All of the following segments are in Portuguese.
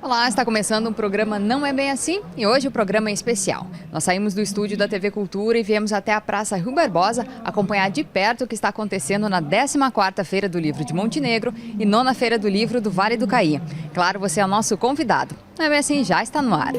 Olá, está começando um programa Não É Bem Assim e hoje o programa é especial. Nós saímos do estúdio da TV Cultura e viemos até a Praça Rui Barbosa acompanhar de perto o que está acontecendo na 14ª Feira do Livro de Montenegro e 9ª Feira do Livro do Vale do Caí. Claro, você é o nosso convidado. Não É Bem Assim já está no ar.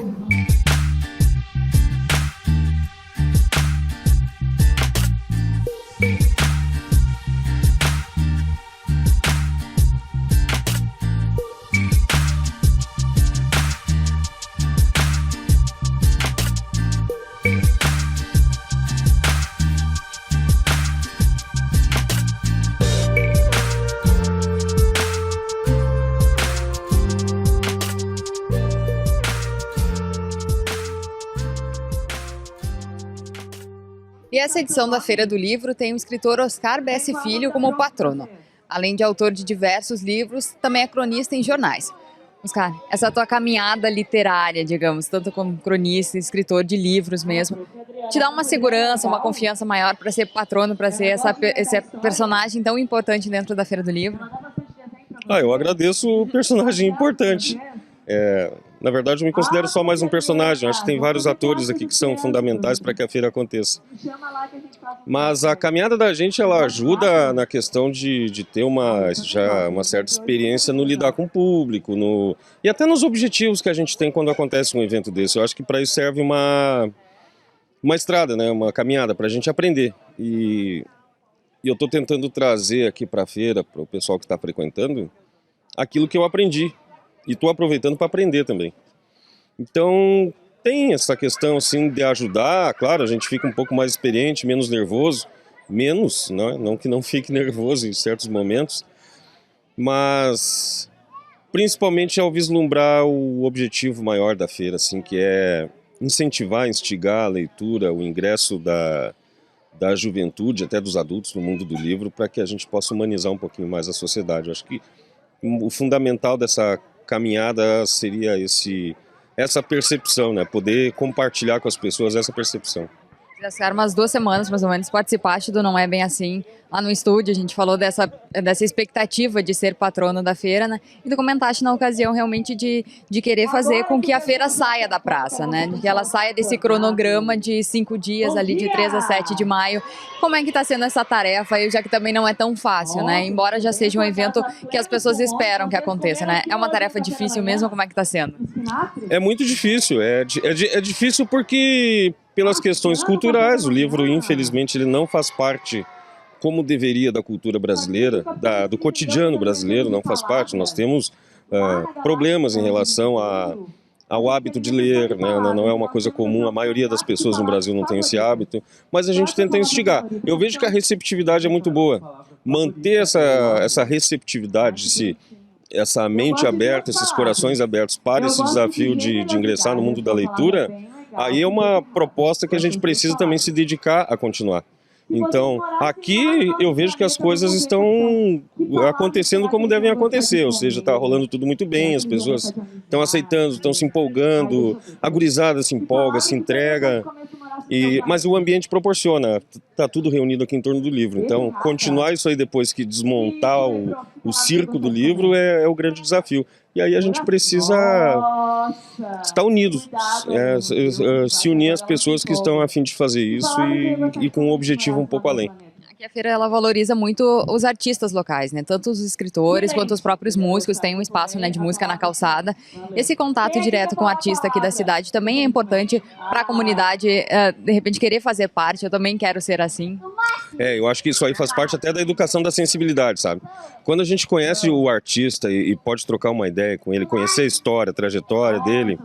E essa edição da Feira do Livro tem o escritor Oscar B.S. Filho como patrono. Além de autor de diversos livros, também é cronista em jornais. Oscar, essa tua caminhada literária, digamos, tanto como cronista e escritor de livros mesmo, te dá uma segurança, uma confiança maior para ser patrono, para ser esse personagem tão importante dentro da Feira do Livro? Eu agradeço o personagem importante. Na verdade, eu me considero só mais um personagem. Acho que tem vários atores aqui que são fundamentais para que a feira aconteça. Mas a caminhada da gente, ela ajuda na questão de ter já uma certa experiência no lidar com o público, e até nos objetivos que a gente tem quando acontece um evento desse. Eu acho que para isso serve uma estrada, né? Uma caminhada para a gente aprender. E eu estou tentando trazer aqui para a feira, para o pessoal que está frequentando, aquilo que eu aprendi. E estou aproveitando para aprender também. Então, tem essa questão assim, de ajudar. Claro, a gente fica um pouco mais experiente, menos nervoso. Menos, não que não fique nervoso em certos momentos. Mas, principalmente ao vislumbrar o objetivo maior da feira, assim, que é incentivar, instigar a leitura, o ingresso da juventude, até dos adultos no mundo do livro, para que a gente possa humanizar um pouquinho mais a sociedade. Eu acho que o fundamental dessa caminhada seria essa percepção, né? Poder compartilhar com as pessoas essa percepção. Já ficaram umas 2 semanas, mais ou menos, participaste do Não É Bem Assim, lá no estúdio. A gente falou dessa expectativa de ser patrono da feira, né? E tu comentaste na ocasião realmente de querer fazer com que a feira saia da praça, né? De que ela saia desse cronograma de 5 dias ali, de 3 a 7 de maio. Como é que está sendo essa tarefa, já que também não é tão fácil, né? Embora já seja um evento que as pessoas esperam que aconteça, né? É uma tarefa difícil mesmo? Como é que está sendo? É muito difícil. É difícil porque, pelas questões culturais, o livro, infelizmente, ele não faz parte como deveria da cultura brasileira, do cotidiano brasileiro, não faz parte. Nós temos problemas em relação ao hábito de ler, né? Não é uma coisa comum, a maioria das pessoas no Brasil não tem esse hábito, mas a gente tenta instigar. Eu vejo que a receptividade é muito boa. Manter essa receptividade, essa mente aberta, esses corações abertos para esse desafio de ingressar no mundo da leitura, aí é uma proposta que a gente precisa também se dedicar a continuar. Então, aqui eu vejo que as coisas estão acontecendo como devem acontecer, ou seja, está rolando tudo muito bem, as pessoas estão aceitando, estão se empolgando, a gurizada se empolga, se entrega, mas o ambiente proporciona, está tudo reunido aqui em torno do livro. Então, continuar isso aí depois que desmontar o circo do livro é o grande desafio. E aí a gente precisa estar unidos, se unir às pessoas que estão a fim de fazer isso e com um objetivo um pouco além. Aqui a feira ela valoriza muito os artistas locais, né? Tanto os escritores quanto os próprios músicos têm um espaço, né, de música na calçada. Esse contato direto com o artista aqui da cidade também é importante para a comunidade, de repente querer fazer parte. Eu também quero ser assim. Eu acho que isso aí faz parte até da educação da sensibilidade, sabe? Quando a gente conhece o artista e pode trocar uma ideia com ele, conhecer a história, a trajetória dele,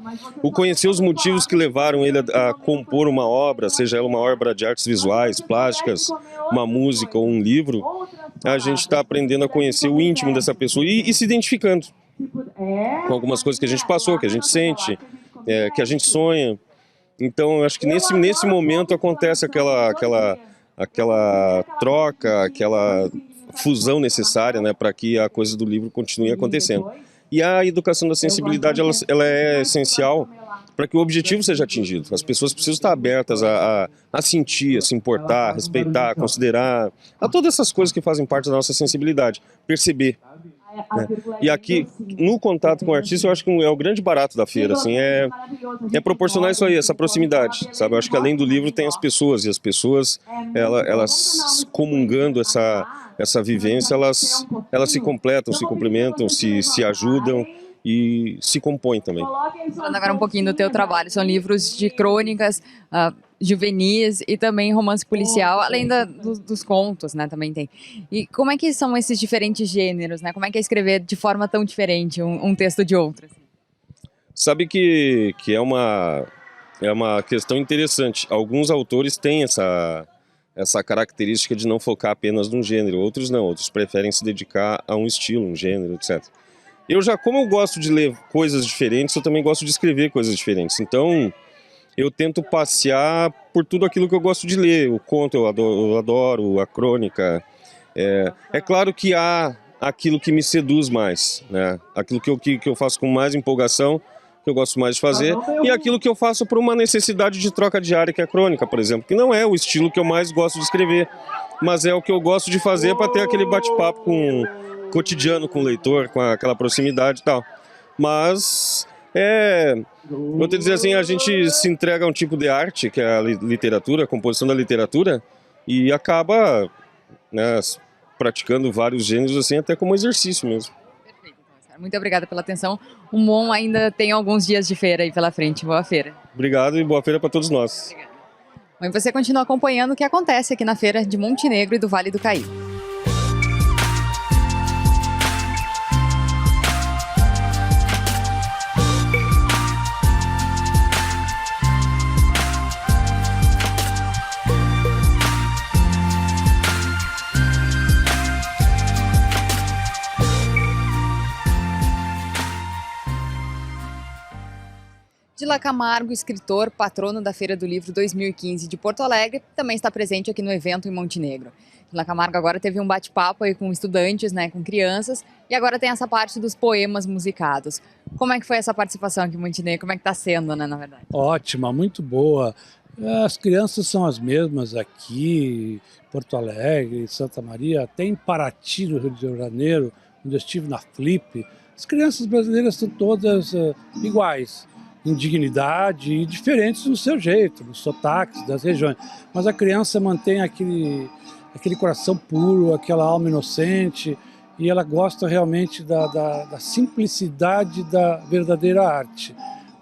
conhecer os motivos que levaram ele a compor uma obra, seja ela uma obra de artes visuais, plásticas, uma música ou um livro, a gente está aprendendo a conhecer o íntimo dessa pessoa e se identificando com algumas coisas que a gente passou, que a gente sente, que a gente sonha. Então, eu acho que nesse momento acontece aquela troca, aquela fusão necessária, né, para que a coisa do livro continue acontecendo. E a educação da sensibilidade ela é essencial para que o objetivo seja atingido. As pessoas precisam estar abertas a sentir, a se importar, a respeitar, a considerar, a todas essas coisas que fazem parte da nossa sensibilidade, perceber. né? E aqui, no contato com o artista, eu acho que é o grande barato da feira, assim, é proporcionar isso aí, essa proximidade, sabe? Eu acho que além do livro tem as pessoas, e as pessoas, elas comungando essa vivência, elas se completam, se cumprimentam, se ajudam e se compõem também. Falando agora um pouquinho do teu trabalho, são livros de crônicas, juvenis e também romance policial, além dos contos, né, também tem. E como é que são esses diferentes gêneros, né? Como é que é escrever de forma tão diferente um texto de outro? Assim? Sabe que é uma questão interessante. Alguns autores têm essa característica de não focar apenas num gênero, outros não, outros preferem se dedicar a um estilo, um gênero, etc. Como eu gosto de ler coisas diferentes, eu também gosto de escrever coisas diferentes. Então, eu tento passear por tudo aquilo que eu gosto de ler. O conto eu adoro, a crônica. É claro que há aquilo que me seduz mais, né? Aquilo que eu faço com mais empolgação, que eu gosto mais de fazer, e aquilo que eu faço por uma necessidade de troca diária, que é a crônica, por exemplo, que não é o estilo que eu mais gosto de escrever, mas é o que eu gosto de fazer para ter aquele bate-papo cotidiano com o leitor, com aquela proximidade e tal. Mas, vou te dizer assim, a gente se entrega a um tipo de arte, que é a literatura, a composição da literatura, e acaba, né, praticando vários gêneros assim, até como exercício mesmo. Perfeito, então, muito obrigada pela atenção. O MON ainda tem alguns dias de feira aí pela frente. Boa feira. Obrigado e boa feira para todos nós. Obrigada. Bom, e você continua acompanhando o que acontece aqui na feira de Montenegro e do Vale do Caí. Dila Camargo, escritor, patrono da Feira do Livro 2015 de Porto Alegre, também está presente aqui no evento em Montenegro. Dila Camargo agora teve um bate-papo aí com estudantes, né, com crianças, e agora tem essa parte dos poemas musicados. Como é que foi essa participação aqui em Montenegro? Como é que está sendo, né, na verdade? Ótima, muito boa. As crianças são as mesmas aqui, Porto Alegre, Santa Maria, até em Paraty, no Rio de Janeiro, onde eu estive na Flip. As crianças brasileiras são todas iguais, em dignidade e diferentes no seu jeito, nos sotaques das regiões. Mas a criança mantém aquele coração puro, aquela alma inocente, e ela gosta realmente da simplicidade da verdadeira arte.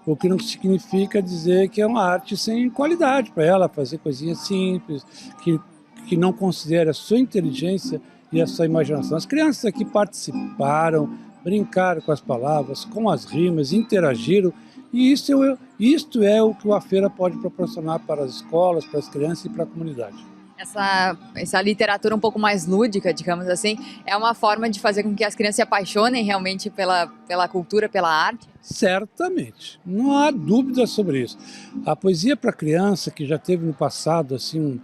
O que não significa dizer que é uma arte sem qualidade para ela, fazer coisinhas simples, que não considera a sua inteligência e a sua imaginação. As crianças aqui participaram, brincaram com as palavras, com as rimas, interagiram, e isto é o que a feira pode proporcionar para as escolas, para as crianças e para a comunidade. Essa literatura um pouco mais lúdica, digamos assim, é uma forma de fazer com que as crianças se apaixonem realmente pela cultura, pela arte? Certamente, não há dúvida sobre isso. A poesia para criança, que já teve no passado assim,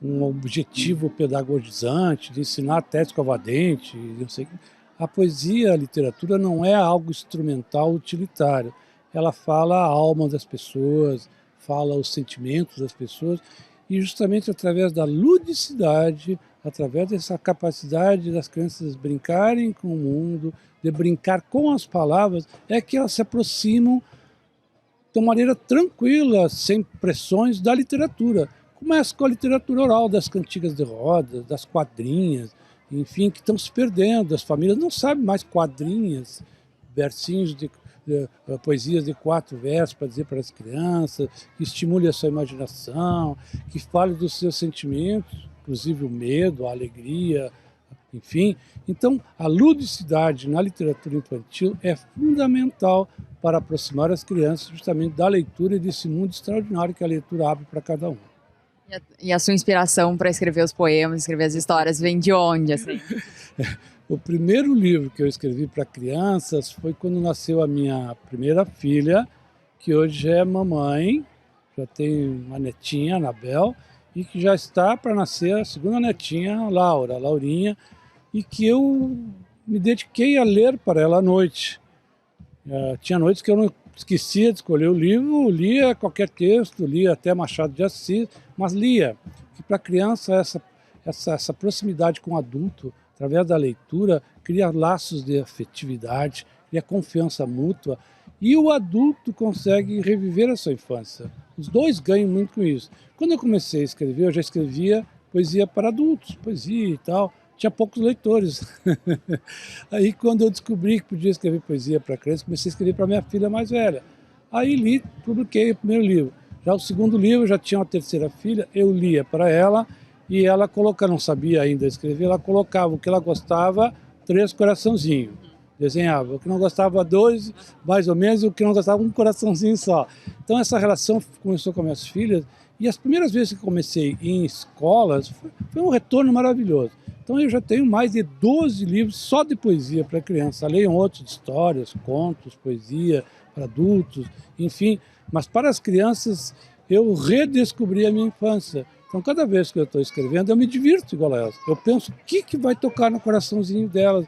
um objetivo pedagogizante, de ensinar até escovar dente, não sei, a poesia, a literatura não é algo instrumental utilitário. Ela fala a alma das pessoas, fala os sentimentos das pessoas, e justamente através da ludicidade, através dessa capacidade das crianças brincarem com o mundo, de brincar com as palavras, é que elas se aproximam de uma maneira tranquila, sem pressões da literatura. Começa com a literatura oral, das cantigas de rodas, das quadrinhas, enfim, que estão se perdendo. As famílias não sabem mais quadrinhas, versinhos de poesias de 4 versos para dizer para as crianças, que estimule a sua imaginação, que fale dos seus sentimentos, inclusive o medo, a alegria, enfim. Então, a ludicidade na literatura infantil é fundamental para aproximar as crianças justamente da leitura e desse mundo extraordinário que a leitura abre para cada um. E a sua inspiração para escrever os poemas, escrever as histórias, vem de onde, assim? O primeiro livro que eu escrevi para crianças foi quando nasceu a minha primeira filha, que hoje é mamãe, já tem uma netinha, Anabel, e que já está para nascer a segunda netinha, Laurinha, e que eu me dediquei a ler para ela à noite. Tinha noites que eu não esquecia de escolher o livro, lia qualquer texto, lia até Machado de Assis, mas lia. E para criança essa proximidade com o adulto, através da leitura, cria laços de afetividade, cria confiança mútua, e o adulto consegue reviver a sua infância. Os dois ganham muito com isso. Quando eu comecei a escrever, eu já escrevia poesia para adultos, poesia e tal, tinha poucos leitores. Aí quando eu descobri que podia escrever poesia para criança, comecei a escrever para minha filha mais velha. Aí li, publiquei o primeiro livro. Já o segundo livro, já tinha uma terceira filha, eu lia para ela e ela colocava, não sabia ainda escrever, ela colocava o que ela gostava, 3 coraçãozinhos. Desenhava. O que não gostava, 2, mais ou menos, e o que não gostava, um coraçãozinho só. Então essa relação começou com as minhas filhas, e as primeiras vezes que comecei em escolas, foi um retorno maravilhoso. Então eu já tenho mais de 12 livros só de poesia para criança. Leiam outros de histórias, contos, poesia para adultos, enfim. Mas para as crianças eu redescobri a minha infância. Então cada vez que eu estou escrevendo eu me divirto igual a elas. Eu penso o que vai tocar no coraçãozinho delas.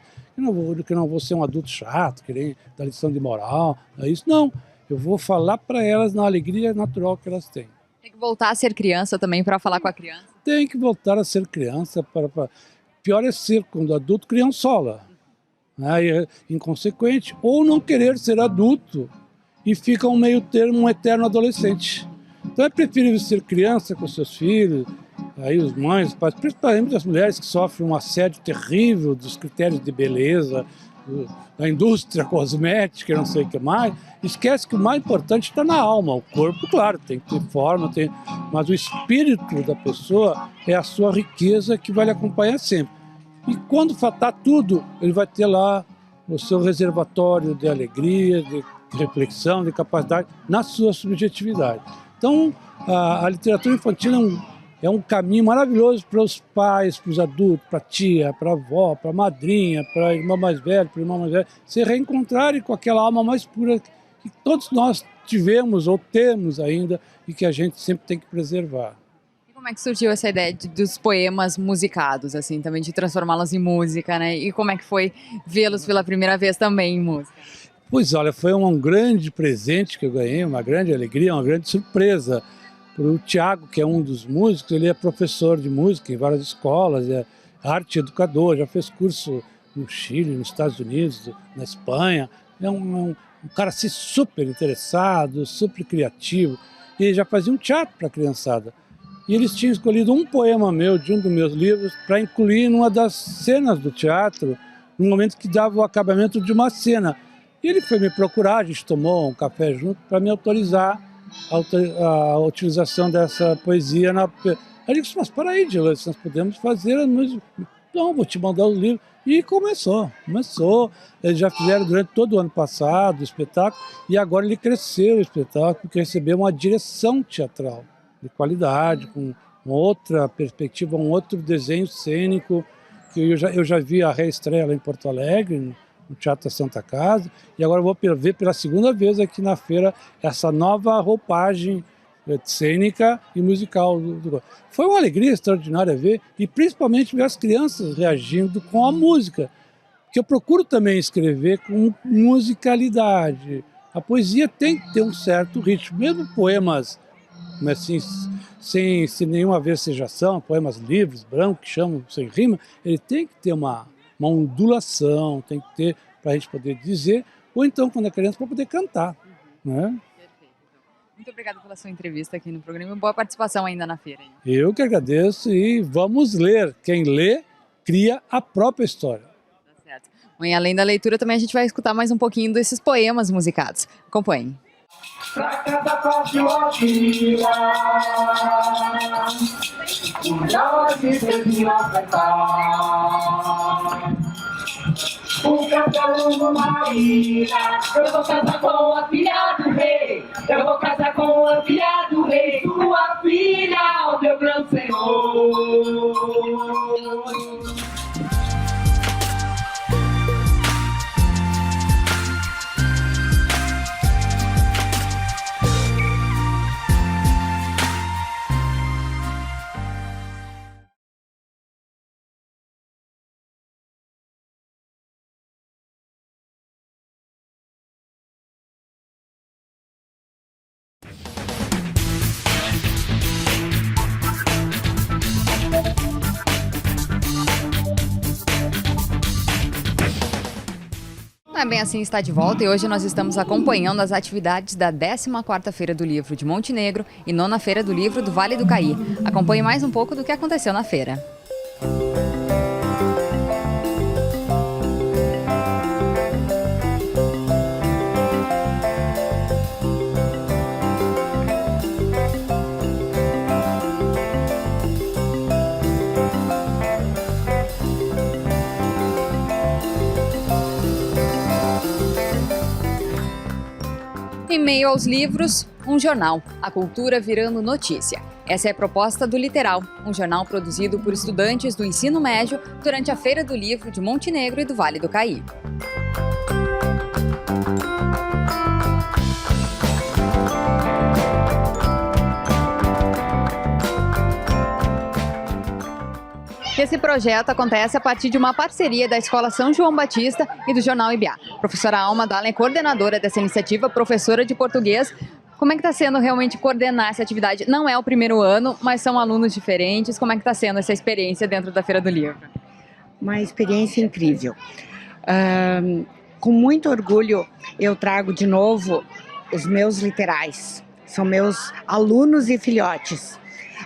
Que não vou ser um adulto chato, querendo dar lição de moral, não é isso. Não, eu vou falar para elas na alegria natural que elas têm. Tem que voltar a ser criança também para falar com a criança. Tem que voltar a ser criança. Pior é ser, quando adulto, criançola, né? E é inconsequente, ou não querer ser adulto e fica um meio termo, um eterno adolescente. Então é preferível ser criança com seus filhos, aí os mães, os pais, principalmente as mulheres que sofrem um assédio terrível dos critérios de beleza, da indústria cosmética, não sei o que mais. Esquece que o mais importante está na alma. O corpo, claro, tem que ter forma, mas o espírito da pessoa é a sua riqueza que vai lhe acompanhar sempre. E quando faltar tudo, ele vai ter lá o seu reservatório de alegria, de reflexão, de capacidade, na sua subjetividade. Então, a literatura infantil é um caminho maravilhoso para os pais, para os adultos, para a tia, para a avó, para a madrinha, para a irmã mais velha, para o irmão mais velho, se reencontrarem com aquela alma mais pura que todos nós tivemos ou temos ainda e que a gente sempre tem que preservar. E como é que surgiu essa ideia dos poemas musicados, assim, também de transformá-los em música, né? E como é que foi vê-los pela primeira vez também em música? Pois olha, foi um grande presente que eu ganhei, uma grande alegria, uma grande surpresa. O Tiago, que é um dos músicos, ele é professor de música em várias escolas, é arte educador, já fez curso no Chile, nos Estados Unidos, na Espanha. É um cara assim, super interessado, super criativo. E ele já fazia um teatro para a criançada. E eles tinham escolhido um poema meu, de um dos meus livros, para incluir numa das cenas do teatro, no momento que dava o acabamento de uma cena. E ele foi me procurar, a gente tomou um café junto para me autorizar a utilização dessa poesia na... Aí eu disse, mas para aí, Dila, nós podemos fazer a música. Não, vou te mandar os livros. E começou. Eles já fizeram durante todo o ano passado o espetáculo, e agora ele cresceu o espetáculo, porque recebeu uma direção teatral de qualidade, com uma outra perspectiva, um outro desenho cênico, que eu já vi a reestreia lá em Porto Alegre, no Teatro da Santa Casa, e agora vou ver pela segunda vez aqui na feira essa nova roupagem cênica e musical. Foi uma alegria extraordinária ver, e principalmente ver as crianças reagindo com a música, que eu procuro também escrever com musicalidade. A poesia tem que ter um certo ritmo, mesmo poemas assim, sem nenhuma versejação, poemas livres, brancos, que chamam sem rima, ele tem que ter uma ondulação, tem que ter para a gente poder dizer, ou então, quando é criança, para poder cantar. Né? Perfeito. Muito obrigada pela sua entrevista aqui no programa e boa participação ainda na feira. Eu que agradeço, e vamos ler. Quem lê, cria a própria história. Tá certo. Bom, e além da leitura, também a gente vai escutar mais um pouquinho desses poemas musicados. Acompanhem. Pra cada parte ótima, o melhor de sempre ofertar. O castelo Maria, eu vou casar com a filha do rei. Eu vou casar com a filha do rei. Sua filha, o meu grande senhor. Bem Assim está de volta e hoje nós estamos acompanhando as atividades da 14ª Feira do Livro de Montenegro e 9ª Feira do Livro do Vale do Caí. Acompanhe mais um pouco do que aconteceu na feira. Em meio aos livros, um jornal, a cultura virando notícia. Essa é a proposta do Literal, um jornal produzido por estudantes do ensino médio durante a Feira do Livro de Montenegro e do Vale do Caí. Esse projeto acontece a partir de uma parceria da Escola São João Batista e do Jornal IBA. A professora Alma Dahlen é coordenadora dessa iniciativa, professora de português. Como é que está sendo realmente coordenar essa atividade? Não é o primeiro ano, mas são alunos diferentes. Como é que está sendo essa experiência dentro da Feira do Livro? Uma experiência incrível. Com muito orgulho, eu trago de novo os meus literais. São meus alunos e filhotes.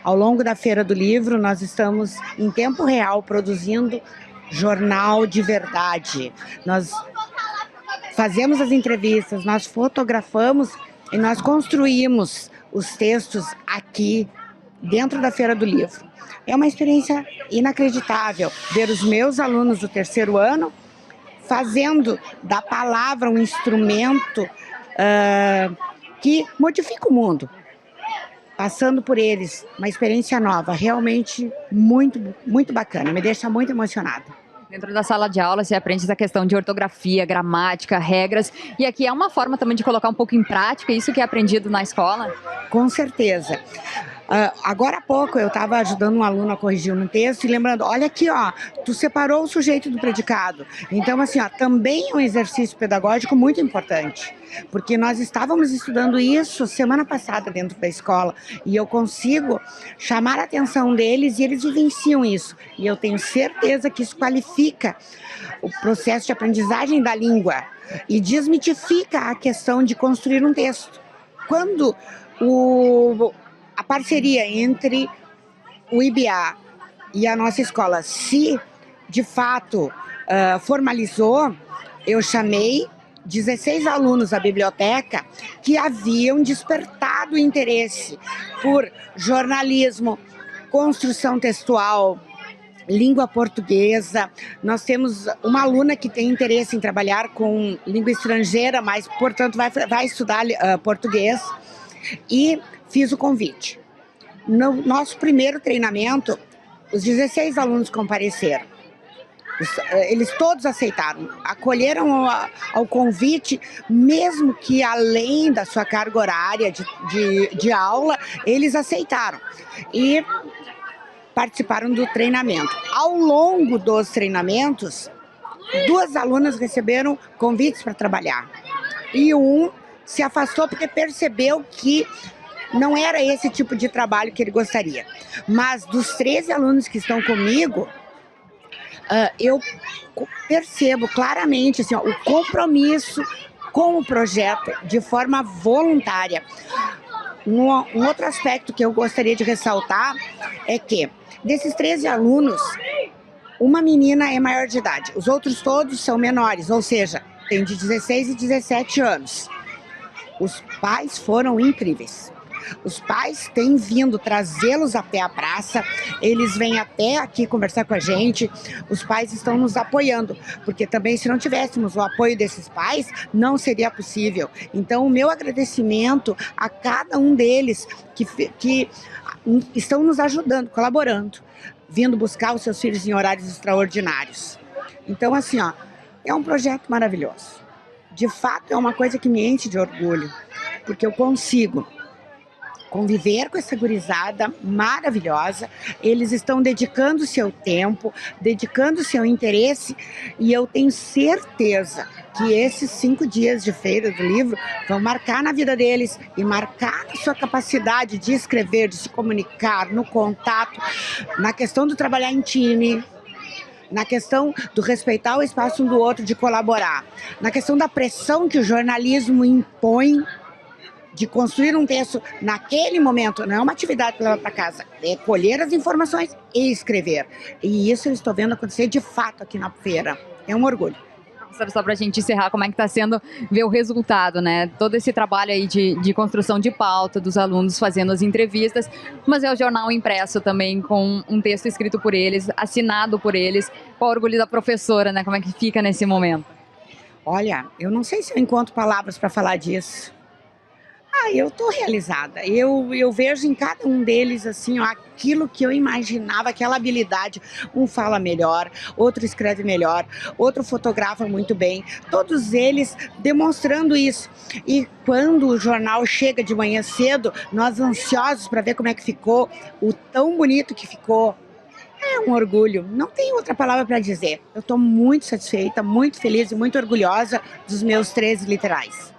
Ao longo da Feira do Livro, nós estamos em tempo real produzindo jornal de verdade. Nós fazemos as entrevistas, nós fotografamos e nós construímos os textos aqui dentro da Feira do Livro. É uma experiência inacreditável ver os meus alunos do 3º ano fazendo da palavra um instrumento que modifica o mundo. Passando por eles, uma experiência nova, realmente muito, muito bacana, me deixa muito emocionada. Dentro da sala de aula você aprende essa questão de ortografia, gramática, regras, e aqui é uma forma também de colocar um pouco em prática isso que é aprendido na escola? Com certeza. Agora há pouco eu estava ajudando um aluno a corrigir um texto e lembrando, olha aqui, ó, tu separou o sujeito do predicado. Então, assim, ó, também é um exercício pedagógico muito importante, porque nós estávamos estudando isso semana passada dentro da escola e eu consigo chamar a atenção deles e eles vivenciam isso. E eu tenho certeza que isso qualifica o processo de aprendizagem da língua e desmitifica a questão de construir um texto. Quando a parceria entre o IBA e a nossa escola se, de fato, formalizou, eu chamei 16 alunos da biblioteca que haviam despertado interesse por jornalismo, construção textual, língua portuguesa. Nós temos uma aluna que tem interesse em trabalhar com língua estrangeira, mas, portanto, vai estudar português. E fiz o convite. No nosso primeiro treinamento, os 16 alunos compareceram. Eles todos aceitaram, acolheram ao convite, mesmo que além da sua carga horária de aula, eles aceitaram e participaram do treinamento. Ao longo dos treinamentos, 2 alunas receberam convites para trabalhar e um se afastou porque percebeu que não era esse tipo de trabalho que ele gostaria. Mas dos 13 alunos que estão comigo, eu percebo claramente assim, ó, o compromisso com o projeto de forma voluntária. Um outro aspecto que eu gostaria de ressaltar é que desses 13 alunos, uma menina é maior de idade, os outros todos são menores, ou seja, tem de 16 e 17 anos. Os pais foram incríveis. Os pais têm vindo trazê-los até a praça, eles vêm até aqui conversar com a gente, os pais estão nos apoiando, porque também se não tivéssemos o apoio desses pais, não seria possível. Então o meu agradecimento a cada um deles que estão nos ajudando, colaborando, vindo buscar os seus filhos em horários extraordinários. Então assim, ó, é um projeto maravilhoso. De fato é uma coisa que me enche de orgulho, porque eu consigo conviver com essa gurizada maravilhosa, eles estão dedicando seu tempo, dedicando seu interesse e eu tenho certeza que esses 5 dias de Feira do Livro vão marcar na vida deles e marcar a sua capacidade de escrever, de se comunicar, no contato, na questão do trabalhar em time. na questão do respeitar o espaço um do outro, de colaborar, na questão da pressão que o jornalismo impõe de construir um texto naquele momento, não é uma atividade para levar para casa, é colher as informações e escrever. E isso eu estou vendo acontecer de fato aqui na feira. É um orgulho. Professora, só para a gente encerrar, como é que está sendo ver o resultado, né? Todo esse trabalho aí de construção de pauta, dos alunos fazendo as entrevistas, mas é o jornal impresso também, com um texto escrito por eles, assinado por eles. Qual o orgulho da professora, né? Como é que fica nesse momento? Olha, eu não sei se eu encontro palavras para falar disso. Eu estou realizada. Eu vejo em cada um deles assim, ó, aquilo que eu imaginava, aquela habilidade. Um fala melhor, outro escreve melhor, outro fotografa muito bem. Todos eles demonstrando isso. E quando o jornal chega de manhã cedo, nós ansiosos para ver como é que ficou, o tão bonito que ficou. É um orgulho, não tem outra palavra para dizer. Eu estou muito satisfeita, muito feliz e muito orgulhosa dos meus 13 literais.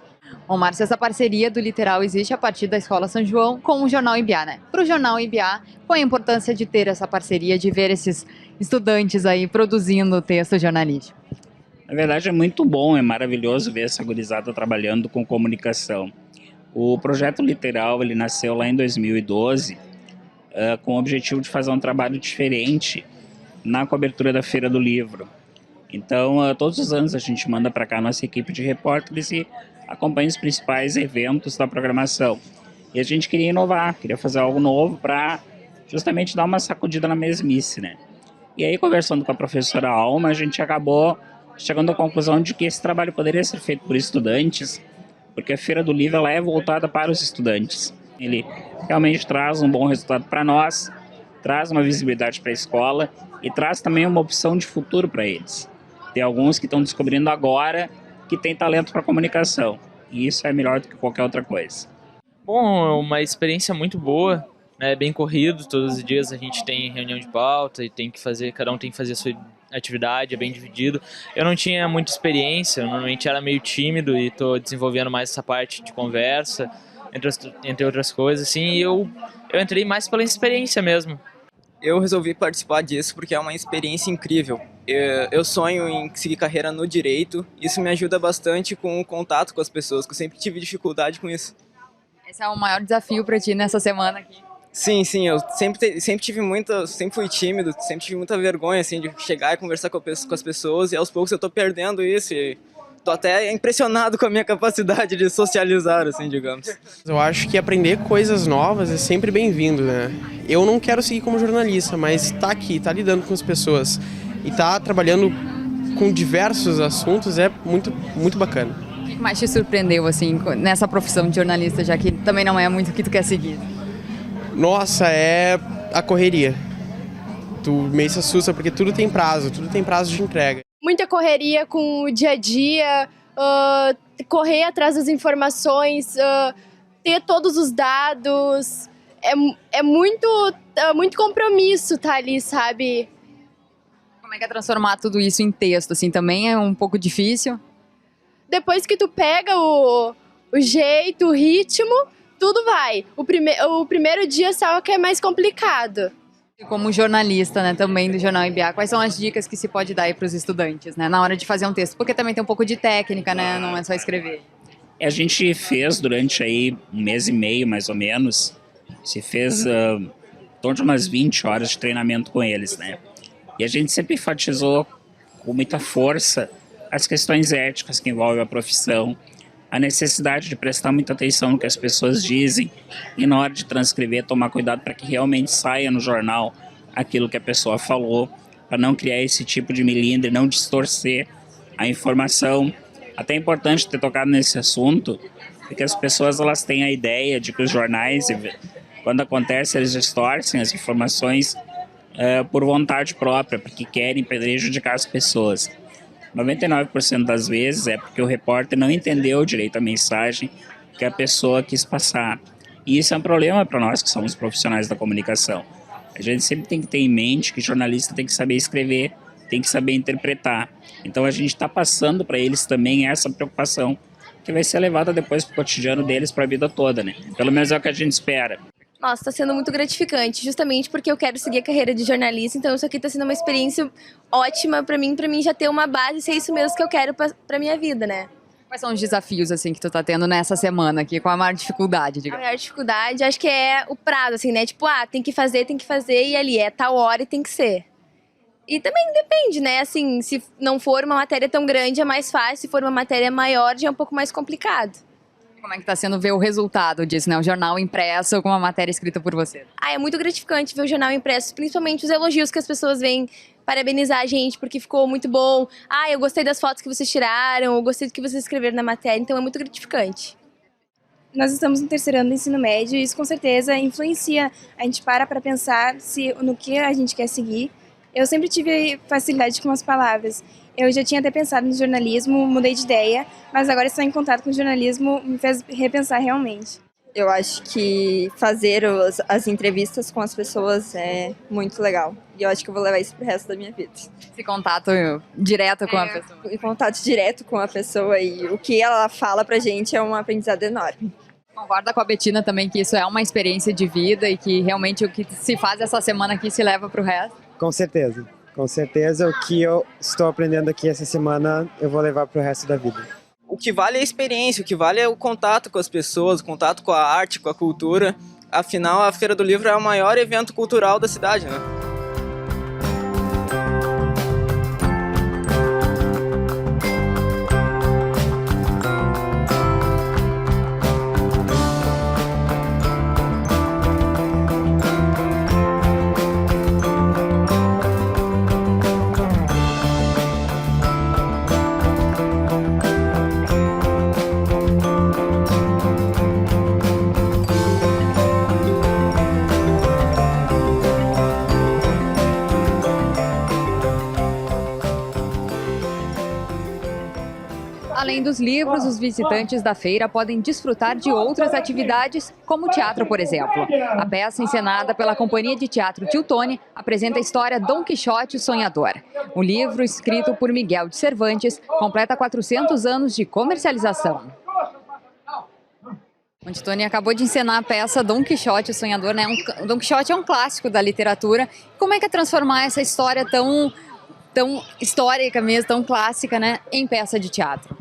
Bom, Márcia, essa parceria do Literal existe a partir da Escola São João com o Jornal Ibiá, né? Para o Jornal Ibiá, qual a importância de ter essa parceria, de ver esses estudantes aí produzindo texto jornalístico? Na verdade é muito bom, é maravilhoso ver essa gurizada trabalhando com comunicação. O projeto Literal, ele nasceu lá em 2012, com o objetivo de fazer um trabalho diferente na cobertura da Feira do Livro. Então, todos os anos a gente manda para cá a nossa equipe de repórteres e acompanha os principais eventos da programação. E a gente queria inovar, queria fazer algo novo para justamente dar uma sacudida na mesmice, né? E aí, conversando com a professora Alma, a gente acabou chegando à conclusão de que esse trabalho poderia ser feito por estudantes, porque a Feira do Livro ela é voltada para os estudantes. Ele realmente traz um bom resultado para nós, traz uma visibilidade para a escola e traz também uma opção de futuro para eles. Tem alguns que estão descobrindo agora que tem talento para comunicação, e isso é melhor do que qualquer outra coisa. Bom, é uma experiência muito boa, é bem corrido, todos os dias a gente tem reunião de pauta e tem que fazer, cada um tem que fazer a sua atividade, é bem dividido. Eu não tinha muita experiência, eu normalmente era meio tímido e estou desenvolvendo mais essa parte de conversa, entre outras coisas, assim, e eu entrei mais pela experiência mesmo. Eu resolvi participar disso porque é uma experiência incrível. Eu sonho em seguir carreira no direito, isso me ajuda bastante com o contato com as pessoas, que eu sempre tive dificuldade com isso. Esse é o maior desafio para ti nessa semana aqui. Sim, eu sempre fui tímido, sempre tive muita vergonha assim, de chegar e conversar com as pessoas, e aos poucos eu tô perdendo isso e tô até impressionado com a minha capacidade de socializar, assim, digamos. Eu acho que aprender coisas novas é sempre bem-vindo, né? Eu não quero seguir como jornalista, mas tá aqui, tá lidando com as pessoas e tá trabalhando com diversos assuntos é muito, muito bacana. O que mais te surpreendeu, assim, nessa profissão de jornalista, já que também não é muito o que tu quer seguir? Nossa, é a correria. Tu meio se assusta porque tudo tem prazo de entrega. Muita correria com o dia a dia, correr atrás das informações, ter todos os dados. É muito compromisso tá ali, sabe? Como é que é transformar tudo isso em texto, assim, também é um pouco difícil? Depois que tu pega o jeito, o ritmo, tudo vai. O primeiro dia só que é mais complicado. Como jornalista, né, também do Jornal Ibiá, quais são as dicas que se pode dar aí para os estudantes, né, na hora de fazer um texto? Porque também tem um pouco de técnica, né, não é só escrever. A gente fez durante aí 1 mês e meio, mais ou menos, se fez em torno de umas 20 horas de treinamento com eles, né? E a gente sempre enfatizou com muita força as questões éticas que envolvem a profissão, a necessidade de prestar muita atenção no que as pessoas dizem e na hora de transcrever tomar cuidado para que realmente saia no jornal aquilo que a pessoa falou, para não criar esse tipo de melindre, não distorcer a informação. Até é importante ter tocado nesse assunto, porque as pessoas elas têm a ideia de que os jornais, quando acontece, eles distorcem as informações por vontade própria, porque querem prejudicar as pessoas. 99% das vezes é porque o repórter não entendeu direito a mensagem que a pessoa quis passar. E isso é um problema para nós que somos profissionais da comunicação. A gente sempre tem que ter em mente que jornalista tem que saber escrever, tem que saber interpretar. Então a gente está passando para eles também essa preocupação que vai ser levada depois para o cotidiano deles para a vida toda, né? Pelo menos é o que a gente espera. Nossa, está sendo muito gratificante, justamente porque eu quero seguir a carreira de jornalista, então isso aqui está sendo uma experiência ótima para mim já ter uma base e ser isso mesmo que eu quero para minha vida, né? Quais são os desafios assim que tu tá tendo nessa semana aqui, com a maior dificuldade, A digamos? maior dificuldade, acho que é o prazo, assim, né? Tipo, tem que fazer, e ali é tal hora e tem que ser. E também depende, né? Assim, se não for uma matéria tão grande é mais fácil, se for uma matéria maior já é um pouco mais complicado. Como é que tá sendo ver o resultado disso, né? O jornal impresso com uma matéria escrita por você. É muito gratificante ver o jornal impresso, principalmente os elogios que as pessoas vêm parabenizar a gente porque ficou muito bom. Eu gostei das fotos que vocês tiraram, eu gostei do que vocês escreveram na matéria, então é muito gratificante. Nós estamos no terceiro ano do ensino médio e isso com certeza influencia. A gente para pensar no que a gente quer seguir. Eu sempre tive facilidade com as palavras. Eu já tinha até pensado no jornalismo, mudei de ideia, mas agora estar em contato com o jornalismo me fez repensar realmente. Eu acho que fazer as entrevistas com as pessoas é muito legal. E eu acho que eu vou levar isso pro resto da minha vida. Esse contato direto com a pessoa. E contato direto com a pessoa e o que ela fala pra gente é um aprendizado enorme. Concorda com a Betina também que isso é uma experiência de vida e que realmente o que se faz essa semana aqui se leva pro resto? Com certeza. Com certeza, o que eu estou aprendendo aqui essa semana eu vou levar para o resto da vida. O que vale é a experiência, o que vale é o contato com as pessoas, o contato com a arte, com a cultura. Afinal, a Feira do Livro é o maior evento cultural da cidade, né? Além dos livros, os visitantes da feira podem desfrutar de outras atividades, como o teatro, por exemplo. A peça encenada pela Companhia de Teatro Teutônia apresenta a história Dom Quixote, o Sonhador. O livro, escrito por Miguel de Cervantes, completa 400 anos de comercialização. O Teutônia acabou de encenar a peça Dom Quixote, o Sonhador, né? Dom Quixote é um clássico da literatura. Como é que é transformar essa história tão histórica mesmo, tão clássica, né, em peça de teatro?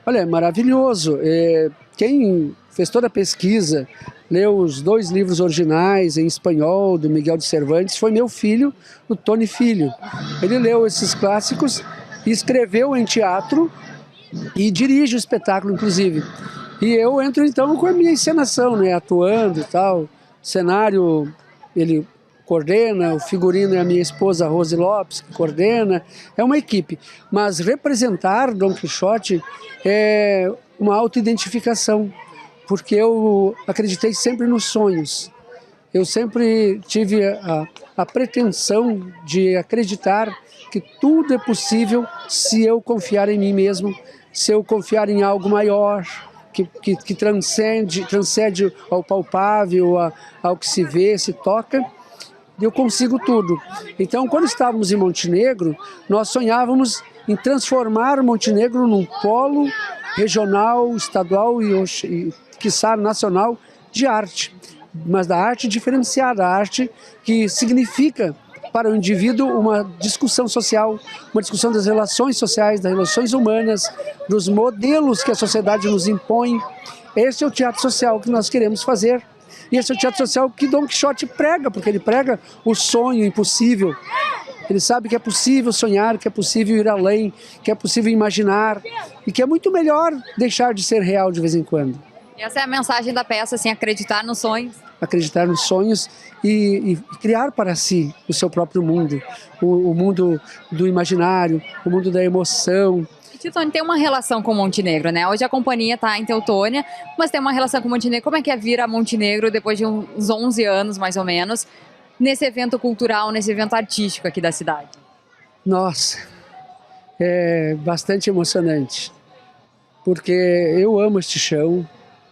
Olha, é maravilhoso. Quem fez toda a pesquisa, leu os 2 livros originais em espanhol do Miguel de Cervantes, foi meu filho, o Tony Filho. Ele leu esses clássicos e escreveu em teatro e dirige o espetáculo, inclusive. E eu entro então com a minha encenação, né, atuando e tal. O cenário, ele coordena, o figurino é a minha esposa Rose Lopes, que coordena, é uma equipe. Mas representar Dom Quixote é uma autoidentificação, porque eu acreditei sempre nos sonhos. Eu sempre tive a pretensão de acreditar que tudo é possível se eu confiar em mim mesmo, se eu confiar em algo maior, que transcende ao palpável, ao que se vê, se toca. Eu consigo tudo. Então, quando estávamos em Montenegro, nós sonhávamos em transformar Montenegro num polo regional, estadual e quiçá, nacional de arte. Mas da arte diferenciada, a arte que significa para o indivíduo uma discussão social, uma discussão das relações sociais, das relações humanas, dos modelos que a sociedade nos impõe. Esse é o teatro social que nós queremos fazer. E esse é o teatro social que Dom Quixote prega, porque ele prega o sonho impossível. Ele sabe que é possível sonhar, que é possível ir além, que é possível imaginar e que é muito melhor deixar de ser real de vez em quando. E essa é a mensagem da peça, assim, acreditar nos sonhos. Acreditar nos sonhos e criar para si o seu próprio mundo, o mundo do imaginário, o mundo da emoção. Teutônia tem uma relação com Montenegro, né? Hoje a companhia está em Teutônia, mas tem uma relação com Montenegro. Como é que é vir a Montenegro depois de uns 11 anos, mais ou menos, nesse evento cultural, nesse evento artístico aqui da cidade? Nossa, é bastante emocionante, porque eu amo este chão,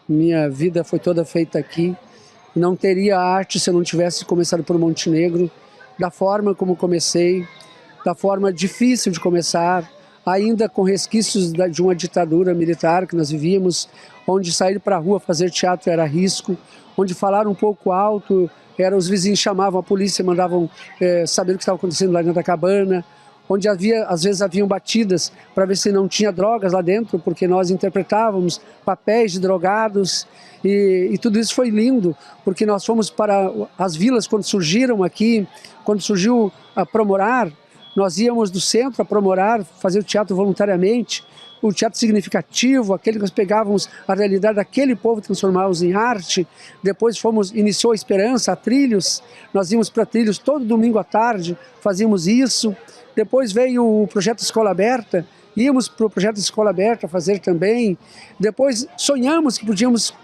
minha vida foi toda feita aqui, não teria arte se eu não tivesse começado por Montenegro, da forma como comecei, da forma difícil de começar, ainda com resquícios de uma ditadura militar que nós vivíamos, onde sair para a rua fazer teatro era risco, onde falar um pouco alto, os vizinhos chamavam a polícia e mandavam saber o que estava acontecendo lá dentro da cabana, onde às vezes haviam batidas para ver se não tinha drogas lá dentro, porque nós interpretávamos papéis de drogados, e tudo isso foi lindo, porque nós fomos para as vilas quando surgiram aqui, quando surgiu a Promorar, nós íamos do centro a Promorar, fazer o teatro voluntariamente, o teatro significativo, aquele que nós pegávamos a realidade daquele povo e transformávamos em arte. Depois iniciou a Esperança, a Trilhos, nós íamos para Trilhos todo domingo à tarde, fazíamos isso. Depois veio o projeto Escola Aberta, íamos para o projeto Escola Aberta fazer também. Depois sonhamos que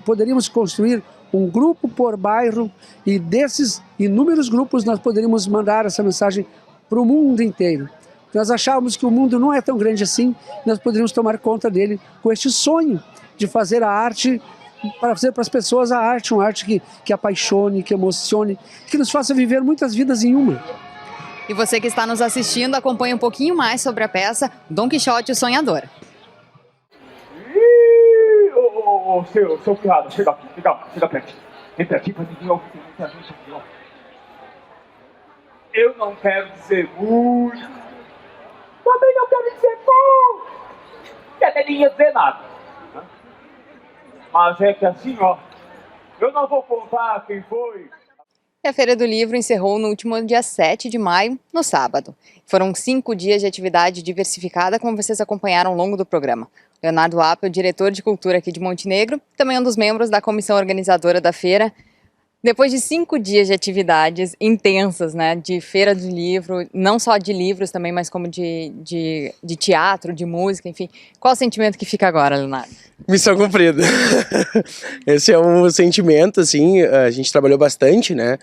poderíamos construir um grupo por bairro, e desses inúmeros grupos nós poderíamos mandar essa mensagem para o mundo inteiro. Nós achávamos que o mundo não é tão grande assim, nós poderíamos tomar conta dele com este sonho de fazer a arte, para fazer para as pessoas a arte, uma arte que apaixone, que emocione, que nos faça viver muitas vidas em uma. E você que está nos assistindo, acompanhe um pouquinho mais sobre a peça Dom Quixote, o Sonhador. Seu piada, chega perto. Entra aqui pra ninguém ouvir, tem muita gente aqui, ó. Eu não quero dizer muito. Também não quero dizer pouco. E até nem ia dizer nada. Mas é que assim, ó, eu não vou contar quem foi. E a Feira do Livro encerrou no último dia 7 de maio, no sábado. Foram 5 dias de atividade diversificada, como vocês acompanharam ao longo do programa. Leonardo Appel, diretor de cultura aqui de Montenegro, também um dos membros da comissão organizadora da feira. Depois de 5 dias de atividades intensas, né, de Feira do Livro, não só de livros também, mas como de teatro, de música, enfim. Qual o sentimento que fica agora, Leonardo? Missão cumprida. Esse é um sentimento, assim, a gente trabalhou bastante, né?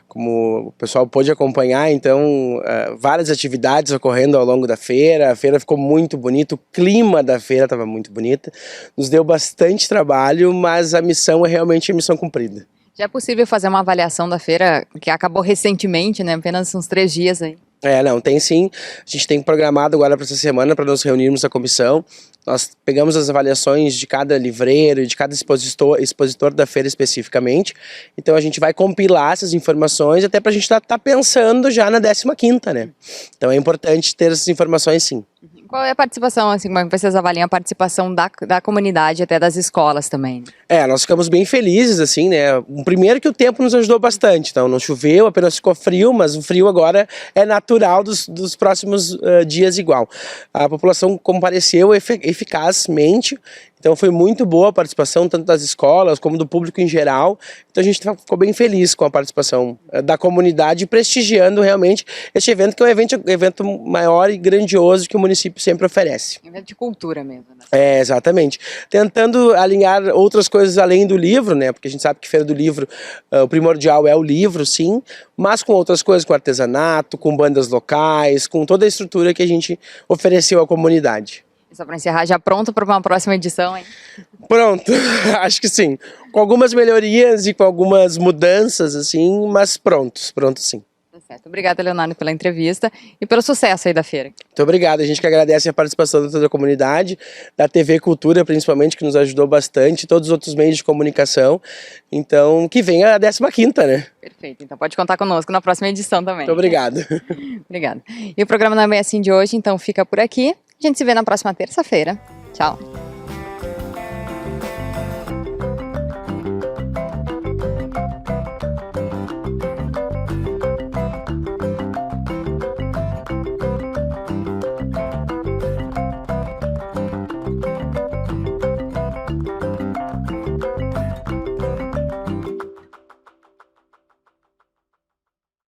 Como o pessoal pôde acompanhar, então, várias atividades ocorrendo ao longo da feira. A feira ficou muito bonita, o clima da feira estava muito bonito. Nos deu bastante trabalho, mas a missão é realmente a missão cumprida. Já é possível fazer uma avaliação da feira, que acabou recentemente, né? Apenas uns 3 dias aí. Não, tem sim. A gente tem programado agora para essa semana para nos reunirmos na comissão. Nós pegamos as avaliações de cada livreiro e de cada expositor da feira especificamente. Então a gente vai compilar essas informações até para a gente tá pensando já na 15ª, né? Então é importante ter essas informações sim. Qual é a participação, assim, como vocês avaliam a participação da comunidade, até das escolas também? Nós ficamos bem felizes, assim, né? Primeiro que o tempo nos ajudou bastante, então não choveu, apenas ficou frio, mas o frio agora é natural dos próximos dias igual. A população compareceu eficazmente, então foi muito boa a participação, tanto das escolas como do público em geral. Então a gente ficou bem feliz com a participação da comunidade, prestigiando realmente este evento, que é um evento maior e grandioso que o município sempre oferece. Evento de cultura mesmo, né? Exatamente. Tentando alinhar outras coisas além do livro, né? Porque a gente sabe que Feira do Livro, o primordial é o livro, sim, mas com outras coisas, com artesanato, com bandas locais, com toda a estrutura que a gente ofereceu à comunidade. Só para encerrar, já pronto para uma próxima edição, hein? Pronto, acho que sim. Com algumas melhorias e com algumas mudanças, assim, mas pronto sim. Tá certo. Obrigada, Leonardo, pela entrevista e pelo sucesso aí da feira. Muito obrigado, a gente que agradece a participação de toda a comunidade, da TV Cultura principalmente, que nos ajudou bastante, todos os outros meios de comunicação. Então, que venha a 15ª, né? Perfeito, então pode contar conosco na próxima edição também. Muito obrigado. Obrigada. E o programa não é bem assim de hoje, então fica por aqui. A gente se vê na próxima terça-feira. Tchau.